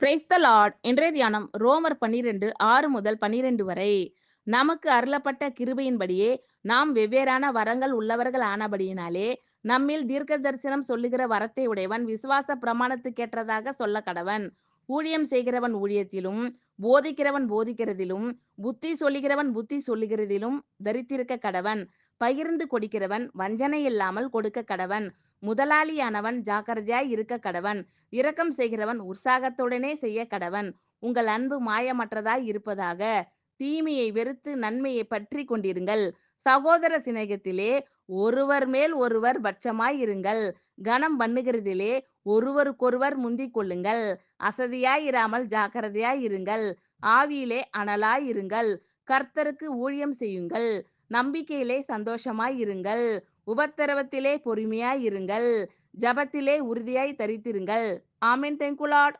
Praise the Lord. இன்றைய தியானம் ரோமர் 12 6 முதல் 12 வரை. நமக்கு அருளப்பட்ட கிருபையின்படியே நாம் வெவ்வேறான வரங்கள் உள்ளவர்கள் ஆனபடியினாலே நம்மில் தீர்க்க தரிசனம் சொல்லுகிற வரத்தை உடையவன் விசுவாச பிரமாணத்துக்கேற்றதாக சொல்ல கடவன். ஊழியம் செய்கிறவன் ஊழியத்திலும், போதிக்கிறவன் போதிக்கிறதிலும், புத்தி சொல்லுகிறவன் புத்தி சொல்லுகிறதிலும் தரித்திருக்க கடவன். பகிர்ந்து கொடுக்கிறவன் வஞ்சனை இல்லாமல் கொடுக்க கடவன். முதலாளியானவன் ஜாக்கிரதையாய் இருக்க கடவன். இரக்கம் செய்கிறவன் உற்சாகத்துடனே செய்ய கடவன். உங்கள் அன்பு மாயமற்றதாய் இருப்பதாக. தீமையை வெறுத்து நன்மையை பற்றி கொண்டிருங்கள். சகோதர சிநேகத்திலே ஒருவர் மேல் ஒருவர் பட்சமாய் இருங்கள். கனம் பண்ணுகிறதிலே ஒருவருக்கொருவர் முந்திக் கொள்ளுங்கள். அசதியாயிராமல் ஜாக்கிரதையாய் இருங்கள். ஆவியிலே அனலாய் இருங்கள். கர்த்தருக்கு ஊழியம் செய்யுங்கள். நம்பிக்கையிலே சந்தோஷமாய் இருங்கள். உபத்திரவத்திலே பொறுமையாய் இருங்கள். ஜபத்திலே உறுதியாய் தரித்திருங்கள். ஆமென். Thank you Lord.